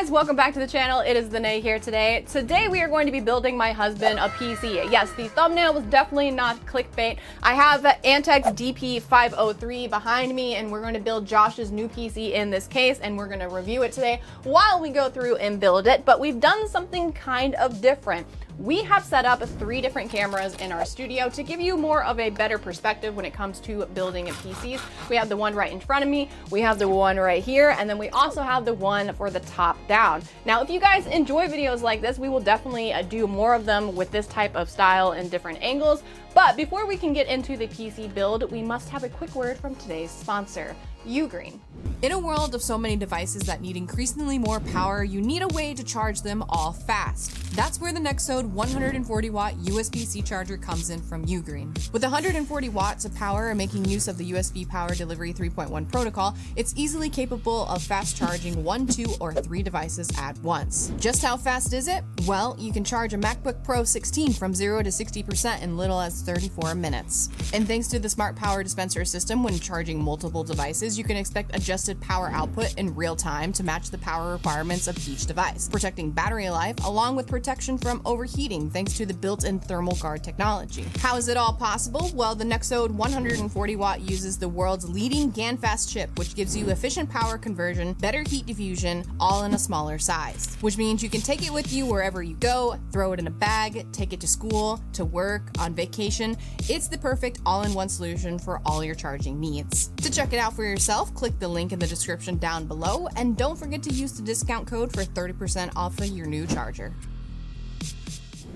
guys, welcome back to the channel. It is the Nay here today. Today we are going to be building my husband a PC. Yes, the thumbnail was definitely not clickbait. I have Antec DP503 behind me and we're going to build Josh's new PC in this case and we're going to review it today while we go through and build it. But we've done something kind of different. We have set up 3 different cameras in our studio to give you more of a better perspective when it comes to building a PCs. We have the one right in front of me, we have the one right here, and then we also have the one for the top down. Now, if you guys enjoy videos like this, we will definitely do more of them with this type of style and different angles. But before we can get into the PC build, we must have a quick word from today's sponsor, Ugreen. In a world of so many devices that need increasingly more power, you need a way to charge them all fast. That's where the Nexode 140-watt USB-C charger comes in from Ugreen. With 140 watts of power and making use of the USB Power Delivery 3.1 protocol, it's easily capable of fast charging 1, 2, or 3 devices at once. Just how fast is it? Well, you can charge a MacBook Pro 16 from 0 to 60% in little as 34 minutes. And thanks to the smart power dispenser system, when charging multiple devices, you can expect adjusted power output in real time to match the power requirements of each device, protecting battery life along with protection from overheating thanks to the built-in thermal guard technology. How is it all possible? Well, the Nexode 140-watt uses the world's leading GaN-fast chip, which gives you efficient power conversion, better heat diffusion, all in a smaller size, which means you can take it with you wherever you go, throw it in a bag, take it to school, to work, on vacation. It's the perfect all-in-one solution for all your charging needs. To check it out for yourself, click the link in the description down below, and don't forget to use the discount code for 30% off of your new charger.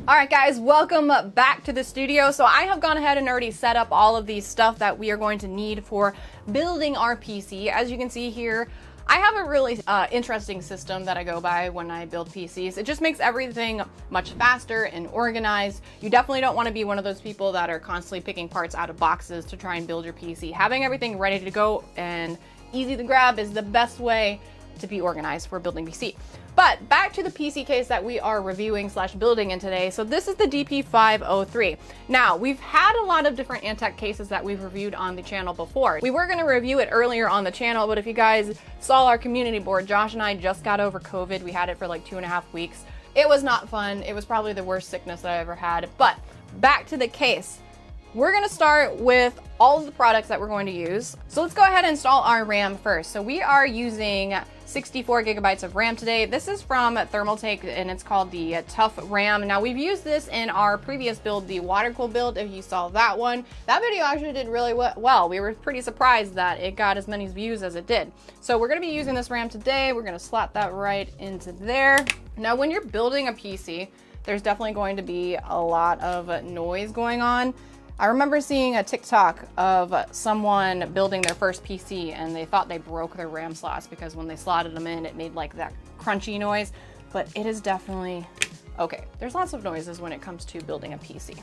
All right, guys, welcome back to the studio. So I have gone ahead and already set up all of these stuff that we are going to need for building our PC. As you can see here, I have a really interesting system that I go by when I build PCs. It just makes everything much faster and organized. You definitely don't want to be one of those people that are constantly picking parts out of boxes to try and build your PC. Having everything ready to go and easy to grab is the best way to be organized for building PC. But back to the PC case that we are reviewing / building in today. So this is the DP503. Now, we've had a lot of different Antec cases that we've reviewed on the channel before. We were going to review it earlier on the channel, but if you guys saw our community board, Josh and I just got over COVID. We had it for like 2.5 weeks. It was not fun. It was probably the worst sickness that I ever had. But back to the case. We're going to start with all of the products that we're going to use. So let's go ahead and install our RAM first. So we are using 64 gigabytes of RAM today. This is from Thermaltake and it's called the Tough RAM. Now we've used this in our previous build, the water-cooled build. If you saw that one, that video actually did really well. We were pretty surprised that it got as many views as it did. So we're going to be using this RAM today. We're going to slot that right into there. Now when you're building a PC, there's definitely going to be a lot of noise going on. I remember seeing a TikTok of someone building their first PC and they thought they broke their RAM slots because when they slotted them in, it made like that crunchy noise, but it is definitely okay. There's lots of noises when it comes to building a PC.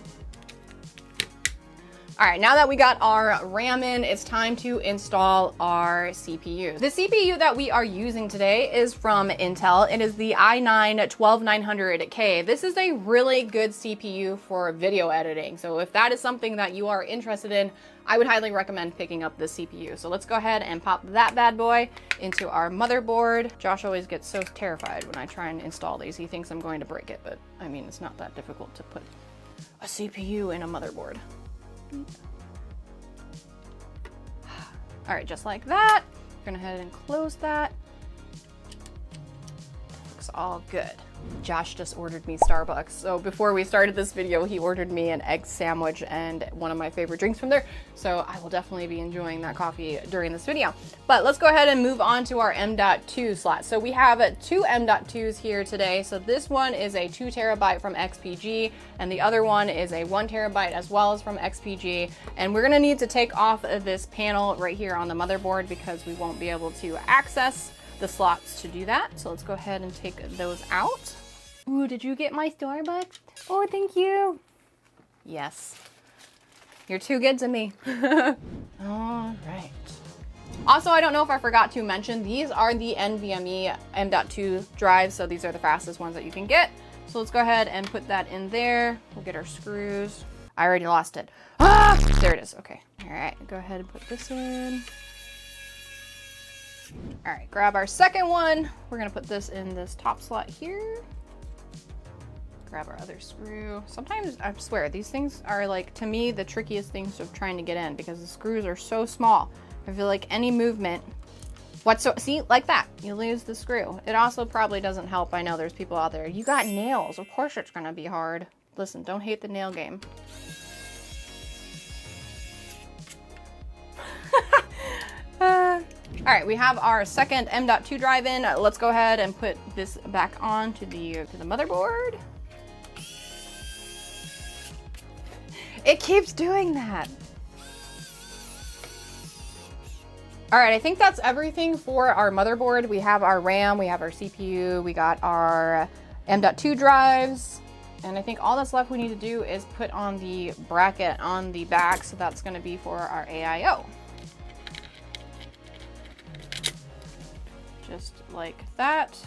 All right, now that we got our RAM in, it's time to install our CPU. The CPU that we are using today is from Intel. It is the i9-12900K. This is a really good CPU for video editing. So if that is something that you are interested in, I would highly recommend picking up this CPU. So let's go ahead and pop that bad boy into our motherboard. Josh always gets so terrified when I try and install these. He thinks I'm going to break it, but I mean, it's not that difficult to put a CPU in a motherboard. All right, just like that. We're gonna go ahead and close that. Looks all good. Josh just ordered me Starbucks. So before we started this video, he ordered me an egg sandwich and one of my favorite drinks from there. So I will definitely be enjoying that coffee during this video. But let's go ahead and move on to our M.2 slot. So we have 2 M.2s here today. So this one is a 2 terabyte from XPG and the other one is a 1 terabyte as well as from XPG. And we're gonna need to take off this panel right here on the motherboard because we won't be able to access the slots to do that. So let's go ahead and take those out. Ooh, did you get my Starbucks? Oh, thank you. Yes. You're too good to me. All right. Also, I don't know if I forgot to mention, these are the NVMe M.2 drives. So these are the fastest ones that you can get. So let's go ahead and put that in there. We'll get our screws. I already lost it. Ah, there it is. Okay. All right, go ahead and put this in. All right, grab our second one. We're gonna put this in this top slot here. Grab our other screw. Sometimes, I swear, these things are like, to me, the trickiest things of trying to get in because the screws are so small. I feel like any movement, see, like that, you lose the screw. It also probably doesn't help. I know there's people out there, you got nails. Of course it's gonna be hard. Listen, don't hate the nail game. All right, we have our second M.2 drive in. Let's go ahead and put this back on to the motherboard. It keeps doing that. All right, I think that's everything for our motherboard. We have our RAM, we have our CPU, we got our M.2 drives, and I think all that's left we need to do is put on the bracket on the back, so that's gonna be for our AIO. Just like that.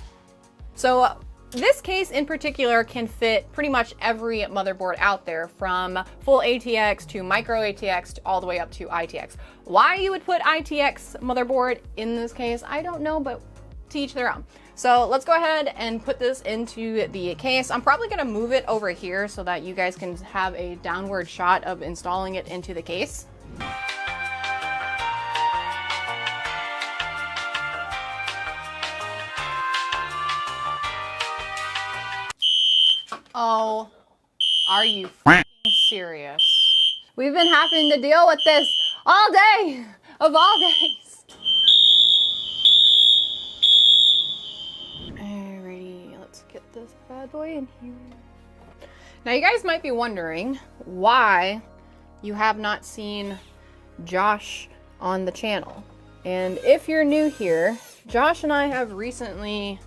So this case in particular can fit pretty much every motherboard out there, from full ATX to micro ATX to all the way up to ITX. Why you would put ITX motherboard in this case, I don't know, but to each their own. So let's go ahead and put this into the case. I'm probably gonna move it over here so that you guys can have a downward shot of installing it into the case. Oh, are you f***ing serious? We've been having to deal with this all day, of all days. Alrighty, let's get this bad boy in here. Now you guys might be wondering why you have not seen Josh on the channel. And if you're new here, Josh and I have recently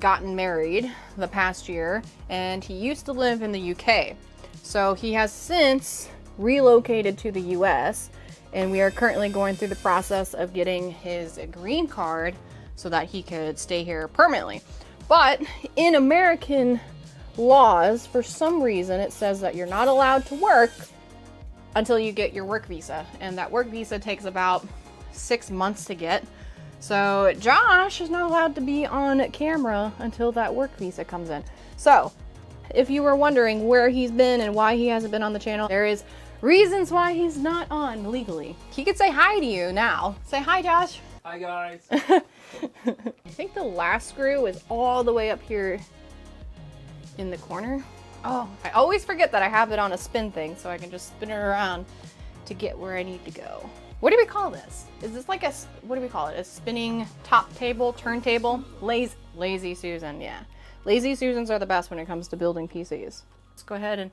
gotten married the past year, and he used to live in the UK. So he has since relocated to the US, and we are currently going through the process of getting his green card so that he could stay here permanently. But in American laws, for some reason, it says that you're not allowed to work until you get your work visa, and that work visa takes about 6 months to get. So Josh is not allowed to be on camera until that work visa comes in. So if you were wondering where he's been and why he hasn't been on the channel, there is reasons why he's not on legally. He could say hi to you now. Say hi, Josh. Hi, guys. I think the last screw is all the way up here in the corner. Oh, I always forget that I have it on a spin thing, so I can just spin it around to get where I need to go. What do we call this? Is this like a, what do we call it? A spinning top table, turntable? Lazy Susan, yeah. Lazy Susans are the best when it comes to building PCs. Let's go ahead and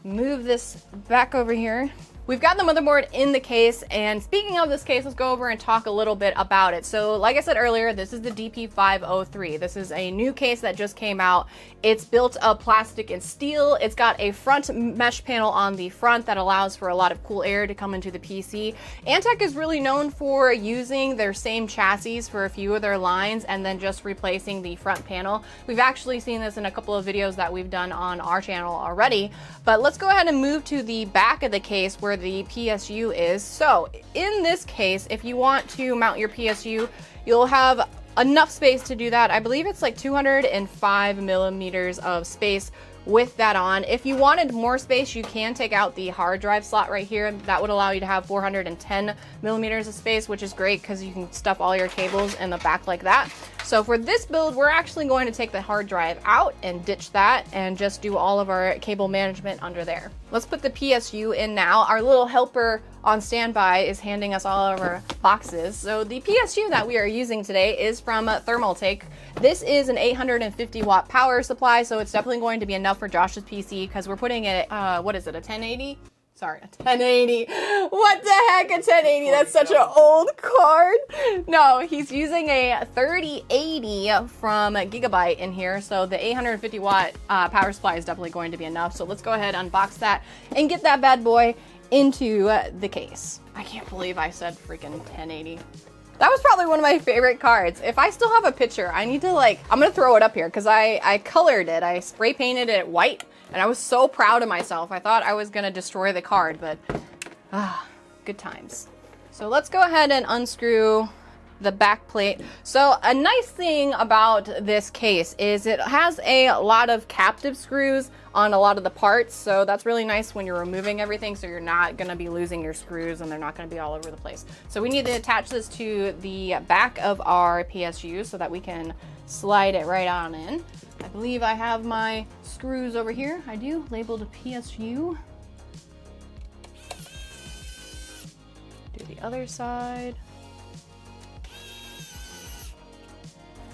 move this back over here. We've got the motherboard in the case, and speaking of this case, let's go over and talk a little bit about it. So like I said earlier, this is the DP503. This is a new case that just came out. It's built of plastic and steel. It's got a front mesh panel on the front that allows for a lot of cool air to come into the PC. Antec is really known for using their same chassis for a few of their lines and then just replacing the front panel. We've actually seen this in a couple of videos that we've done on our channel already, but let's go ahead and move to the back of the case where the PSU is. So in this case, if you want to mount your PSU, you'll have enough space to do that. I believe it's like 205 millimeters of space with that on. If you wanted more space, you can take out the hard drive slot right here. That would allow you to have 410 millimeters of space, which is great because you can stuff all your cables in the back like that. So for this build, we're actually going to take the hard drive out and ditch that and just do all of our cable management under there. Let's put the PSU in now. Our little helper on standby is handing us all of our boxes. So the PSU that we are using today is from Thermaltake. This is an 850 watt power supply, so it's definitely going to be enough for Josh's PC because we're putting it, what is it, a 1080? Sorry, a 1080. What the heck, a 1080? That's such an old card. No, he's using a 3080 from Gigabyte in here, so the 850 watt power supply is definitely going to be enough. So let's go ahead, unbox that, and get that bad boy into the case. I can't believe I said freaking 1080. That was probably one of my favorite cards. If I still have a picture, I need to I'm gonna throw it up here because I colored it. I spray painted it white and I was so proud of myself. I thought I was gonna destroy the card, but good times. So let's go ahead and unscrew the back plate. So a nice thing about this case is it has a lot of captive screws on a lot of the parts. So that's really nice when you're removing everything, so you're not gonna be losing your screws and they're not gonna be all over the place. So we need to attach this to the back of our PSU so that we can slide it right on in. I believe I have my screws over here. I do, labeled PSU. Do the other side.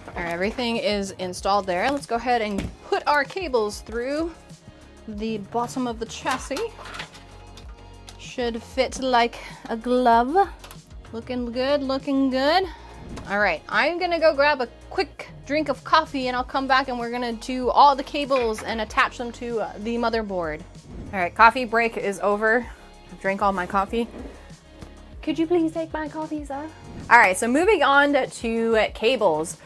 All right, everything is installed there. Let's go ahead and put our cables through the bottom of the chassis. Should fit like a glove. Looking good, looking good. All right, I'm gonna go grab a quick drink of coffee and I'll come back and we're gonna do all the cables and attach them to the motherboard. All right, coffee break is over. I've drank all my coffee. Could you please take my coffee, sir? All right, so moving on to cables.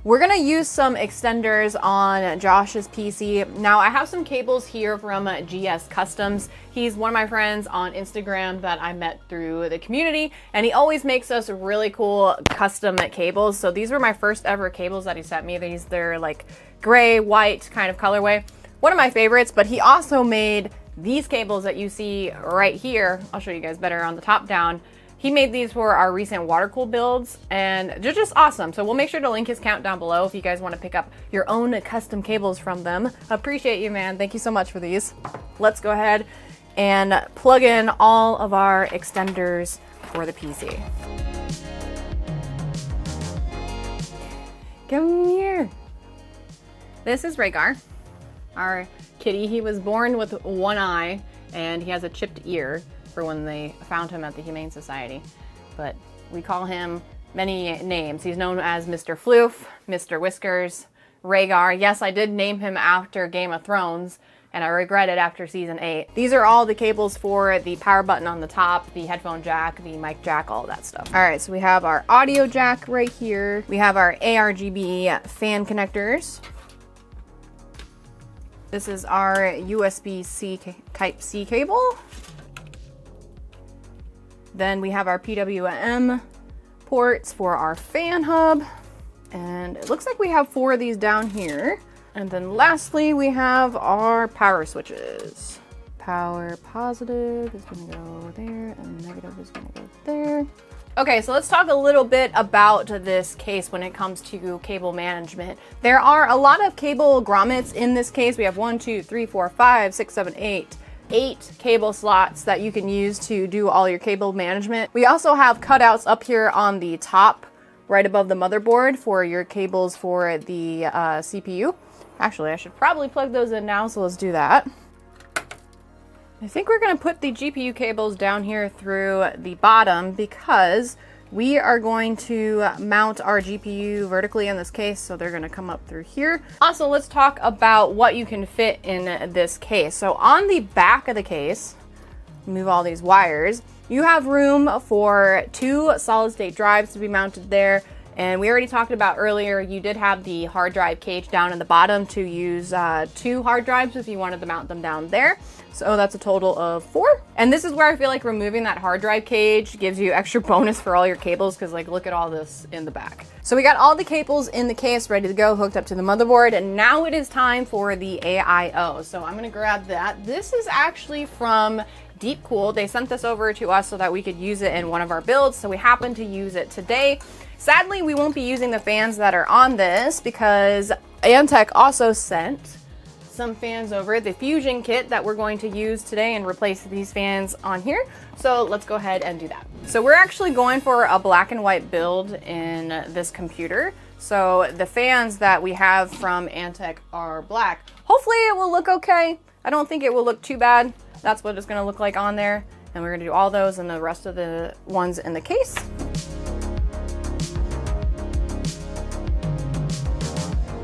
We're gonna use some extenders on Josh's PC. Now I have some cables here from GS Customz. He's one of my friends on Instagram that I met through the community, and he always makes us really cool custom cables. So these were my first ever cables that he sent me. They're like gray, white kind of colorway. One of my favorites, but he also made these cables that you see right here. I'll show you guys better on the top down. He made these for our recent water-cooled builds, and they're just awesome. So we'll make sure to link his account down below if you guys want to pick up your own custom cables from them. Appreciate you, man. Thank you so much for these. Let's go ahead and plug in all of our extenders for the PC. Come here. This is Rhaegar, our kitty. He was born with one eye, and he has a chipped ear for when they found him at the Humane Society. But we call him many names. He's known as Mr. Floof, Mr. Whiskers, Rhaegar. Yes, I did name him after Game of Thrones, and I regret it after season 8. These are all the cables for the power button on the top, the headphone jack, the mic jack, all that stuff. All right, so we have our audio jack right here. We have our ARGB fan connectors. This is our USB-C Type-C cable. Then we have our PWM ports for our fan hub. And it looks like we have 4 of these down here. And then lastly, we have our power switches. Power positive is gonna go there, and negative is gonna go there. Okay, so let's talk a little bit about this case when it comes to cable management. There are a lot of cable grommets in this case. We have 1, 2, 3, 4, 5, 6, 7, 8 cable slots that you can use to do all your cable management. We also have cutouts up here on the top, right above the motherboard, for your cables for the CPU. Actually, I should probably plug those in now, so let's do that. I think we're gonna put the GPU cables down here through the bottom because we are going to mount our GPU vertically in this case, so they're gonna come up through here. Also, let's talk about what you can fit in this case. So on the back of the case, move all these wires, you have room for 2 solid state drives to be mounted there. And we already talked about earlier, you did have the hard drive cage down in the bottom to use 2 hard drives if you wanted to mount them down there. So that's a total of 4. And this is where I feel like removing that hard drive cage gives you extra bonus for all your cables, because like look at all this in the back. So we got all the cables in the case ready to go, hooked up to the motherboard, and now it is time for the AIO. So I'm gonna grab that. This is actually from Deepcool. They sent this over to us so that we could use it in one of our builds, so we happen to use it today. Sadly, we won't be using the fans that are on this because Antec also sent some fans over, the fusion kit that we're going to use today, and replace these fans on here. So let's go ahead and do that. So we're actually going for a black and white build in this computer. So the fans that we have from Antec are black. Hopefully it will look okay. I don't think it will look too bad. That's what it's gonna look like on there. And we're gonna do all those and the rest of the ones in the case.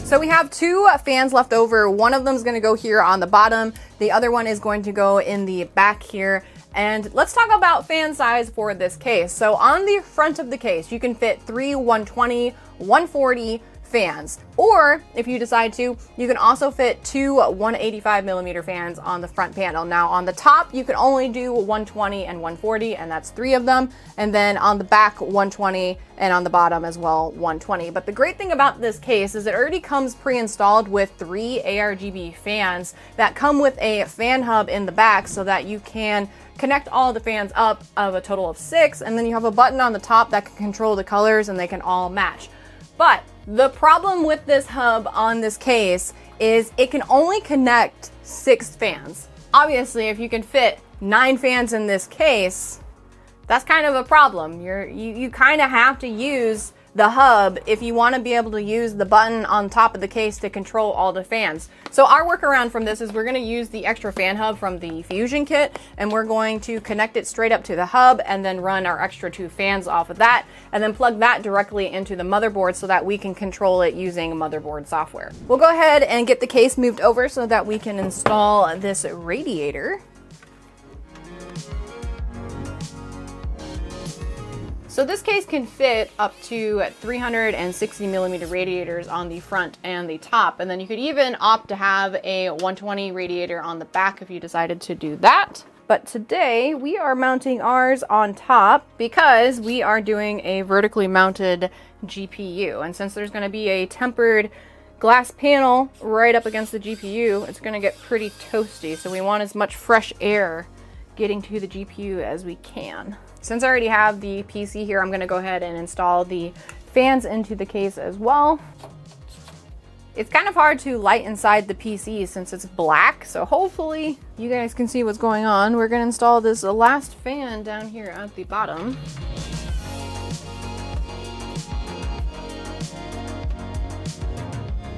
So we have 2 fans left over. One of them is going to go here on the bottom. The other one is going to go in the back here. And let's talk about fan size for this case. So on the front of the case, you can fit 3 120, 140 fans. Or if you decide to, you can also fit two 185mm fans on the front panel. Now on the top, you can only do 120 and 140, and that's 3 of them. And then on the back, 120, and on the bottom as well, 120. But the great thing about this case is it already comes pre-installed with 3 ARGB fans that come with a fan hub in the back so that you can connect all of the fans up of a total of 6, and then you have a button on the top that can control the colors and they can all match. But the problem with this hub on this case is it can only connect 6 fans. Obviously, if you can fit 9 fans in this case, that's kind of a problem. You kind of have to use the hub if you want to be able to use the button on top of the case to control all the fans. So our workaround from this is we're going to use the extra fan hub from the Fusion kit, and we're going to connect it straight up to the hub and then run our extra 2 fans off of that, and then plug that directly into the motherboard so that we can control it using motherboard software. We'll go ahead and get the case moved over so that we can install this radiator. So this case can fit up to 360mm radiators on the front and the top, and then you could even opt to have a 120 radiator on the back if you decided to do that. But today we are mounting ours on top because we are doing a vertically mounted GPU, and since there's going to be a tempered glass panel right up against the GPU, it's going to get pretty toasty, so we want as much fresh air getting to the GPU as we can. Since I already have the PC here, I'm going to go ahead and install the fans into the case as well. It's kind of hard to light inside the PC since it's black, so hopefully you guys can see what's going on. We're going to install this last fan down here at the bottom.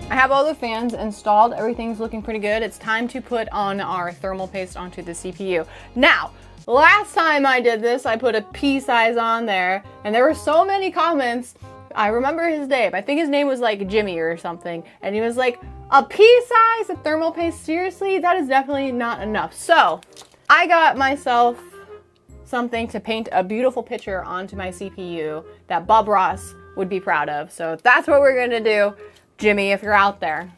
I have all the fans installed. Everything's looking pretty good. It's time to put on our thermal paste onto the CPU. Now, last time I did this, I put a P size on there, and there were so many comments. I remember his name. I think his name was like Jimmy or something. And he was like, a P size of thermal paste? Seriously? That is definitely not enough. So I got myself something to paint a beautiful picture onto my CPU that Bob Ross would be proud of. So that's what we're gonna do. Jimmy, if you're out there.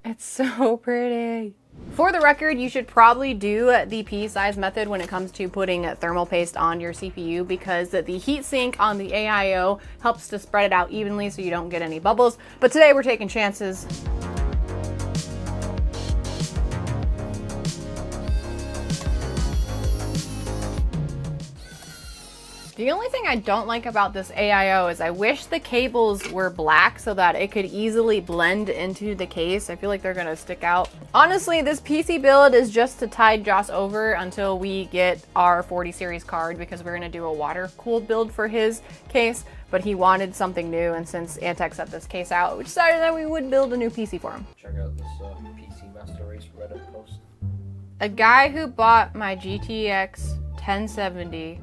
It's so pretty. For the record, you should probably do the P-size method when it comes to putting thermal paste on your CPU because the heatsink on the AIO helps to spread it out evenly so you don't get any bubbles. But today we're taking chances. The only thing I don't like about this AIO is I wish the cables were black so that it could easily blend into the case. I feel like they're gonna stick out. Honestly, this PC build is just to tide Joss over until we get our 40 series card because we're gonna do a water-cooled build for his case, but he wanted something new, and since Antec set this case out, we decided that we would build a new PC for him. Check out this PC Master Race Reddit post. A guy who bought my GTX 1070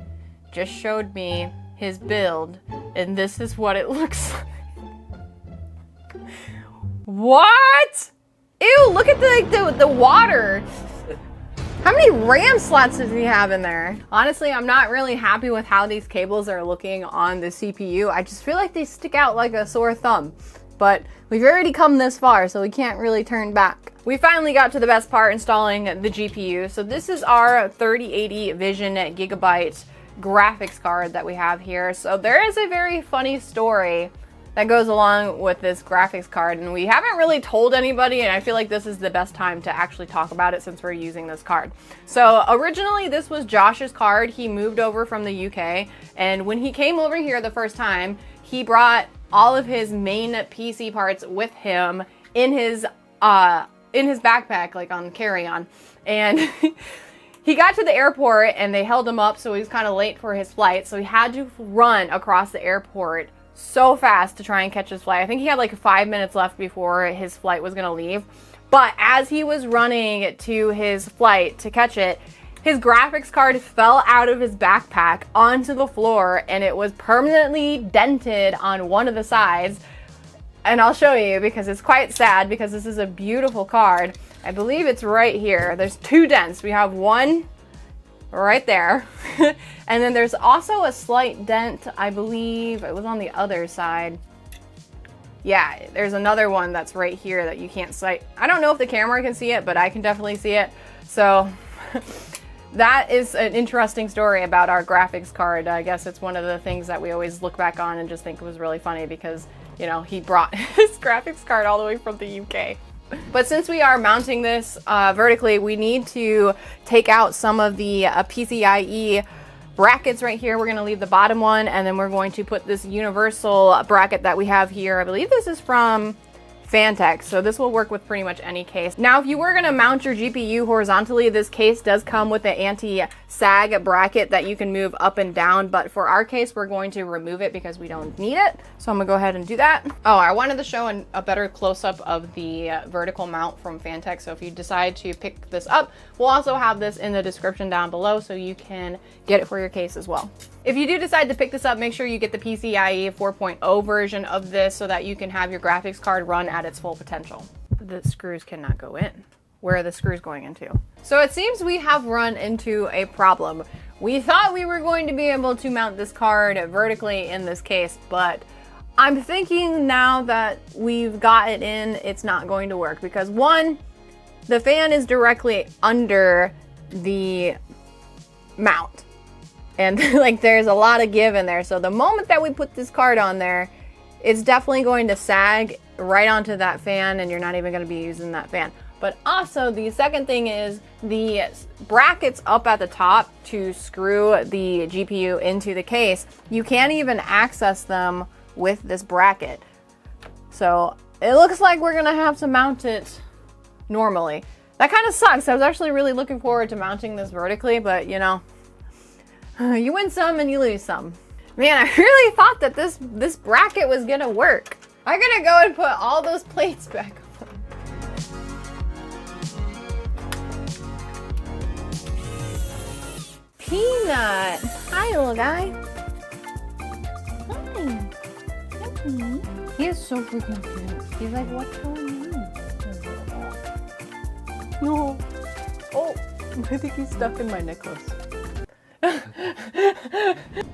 just showed me his build, and this is what it looks like. What? Ew, look at the water. How many RAM slots does he have in there? Honestly, I'm not really happy with how these cables are looking on the CPU. I just feel like they stick out like a sore thumb. But we've already come this far, so we can't really turn back. We finally got to the best part, installing the GPU. So this is our 3080 Vision Gigabyte graphics card that we have here. So there is a very funny story that goes along with this graphics card, and we haven't really told anybody, and I feel like this is the best time to actually talk about it since we're using this card. So originally this was Josh's card. He moved over from the UK, and when he came over here the first time, he brought all of his main PC parts with him in his backpack, like on carry-on, and he got to the airport and they held him up, so he was kind of late for his flight. So he had to run across the airport so fast to try and catch his flight. I think he had like 5 minutes left before his flight was gonna leave. But as he was running to his flight to catch it, his graphics card fell out of his backpack onto the floor, and it was permanently dented on one of the sides. And I'll show you because it's quite sad, because this is a beautiful card. I believe it's right here. There's 2 dents. We have one right there. And then there's also a slight dent, I believe it was on the other side. Yeah, there's another one that's right here that you can't sight. I don't know if the camera can see it, but I can definitely see it. So that is an interesting story about our graphics card. I guess it's one of the things that we always look back on and just think it was really funny because, you know, he brought his graphics card all the way from the UK. But since we are mounting this vertically, we need to take out some of the PCIe brackets right here. We're going to leave the bottom one, and then we're going to put this universal bracket that we have here. I believe this is from Antec, so this will work with pretty much any case. Now, if you were going to mount your GPU horizontally, this case does come with an anti-sag bracket that you can move up and down, but for our case, we're going to remove it because we don't need it. So I'm gonna go ahead and do that. Oh, I wanted to show a better close-up of the vertical mount from Antec, so if you decide to pick this up, we'll also have this in the description down below so you can get it for your case as well. If you do decide to pick this up, make sure you get the PCIe 4.0 version of this so that you can have your graphics card run at its full potential. The screws cannot go in. Where are the screws going into? So it seems we have run into a problem. We thought we were going to be able to mount this card vertically in this case, but I'm thinking now that we've got it in, it's not going to work because one, the fan is directly under the mount. And like there's a lot of give in there. So the moment that we put this card on there, it's definitely going to sag right onto that fan and you're not even going to be using that fan. But also the second thing is the brackets up at the top to screw the GPU into the case. You can't even access them with this bracket. So it looks like we're going to have to mount it normally. That kind of sucks. I was actually really looking forward to mounting this vertically, but you know, you win some and you lose some. Man, I really thought that this bracket was gonna work. I'm gonna go and put all those plates back on. Peanut! Hi, little guy. Hi. Hi. He is so freaking cute. He's like, what's going on? No. Oh, I think he's stuck in my necklace.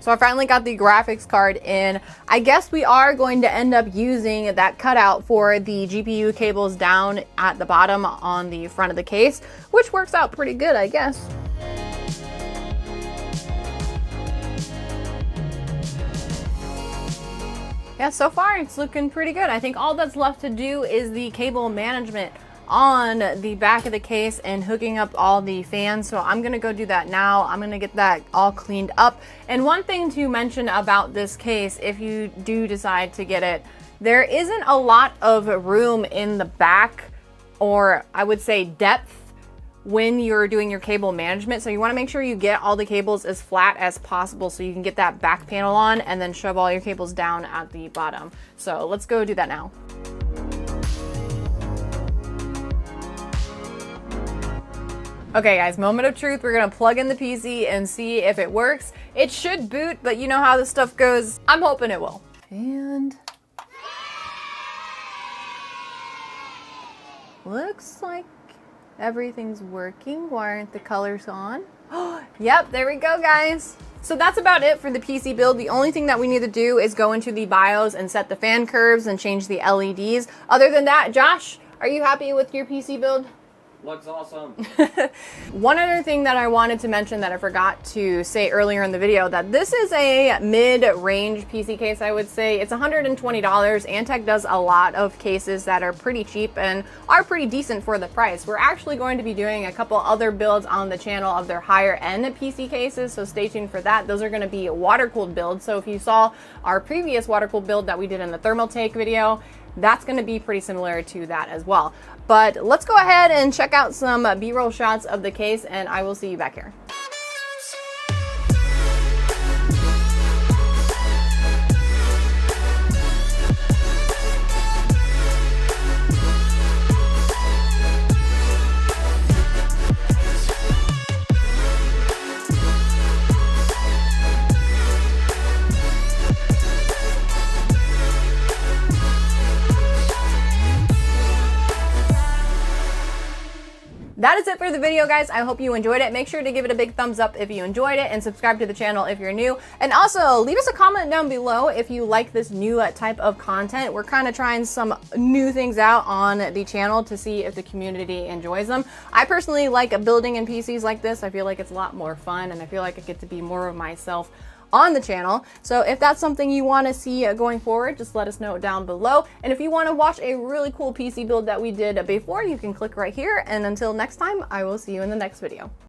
So I finally got the graphics card in. I guess we are going to end up using that cutout for the GPU cables down at the bottom on the front of the case, which works out pretty good, I guess. Yeah, so far it's looking pretty good. I think all that's left to do is the cable management on the back of the case and hooking up all the fans. So I'm gonna go do that now. I'm gonna get that all cleaned up. And one thing to mention about this case, if you do decide to get it, there isn't a lot of room in the back, or I would say depth, when you're doing your cable management. So you wanna make sure you get all the cables as flat as possible so you can get that back panel on and then shove all your cables down at the bottom. So let's go do that now. Okay guys, moment of truth. We're gonna plug in the PC and see if it works. It should boot, but you know how this stuff goes. I'm hoping it will. And looks like everything's working. Why aren't the colors on? Yep, there we go guys. So that's about it for the PC build. The only thing that we need to do is go into the BIOS and set the fan curves and change the LEDs. Other than that, Josh, are you happy with your PC build? Looks awesome. One other thing that I wanted to mention that I forgot to say earlier in the video, that this is a mid-range PC case, I would say. It's $120. Antec does a lot of cases that are pretty cheap and are pretty decent for the price. We're actually going to be doing a couple other builds on the channel of their higher end PC cases, so stay tuned for that. Those are going to be water-cooled builds. So if you saw our previous water-cooled build that we did in the thermal take video, that's going to be pretty similar to that as well. But let's go ahead and check out some B-roll shots of the case, and I will see you back here. That is that's it for the video, guys. I hope you enjoyed it. Make sure to give it a big thumbs up if you enjoyed it and subscribe to the channel if you're new. And also leave us a comment down below if you like this new type of content. We're kind of trying some new things out on the channel to see if the community enjoys them. I personally like building in PCs like this. I feel like it's a lot more fun, and I feel like I get to be more of myself on the channel. So if that's something you want to see going forward, just let us know down below. And if you want to watch a really cool PC build that we did before, you can click right here. And until next time, I will see you in the next video.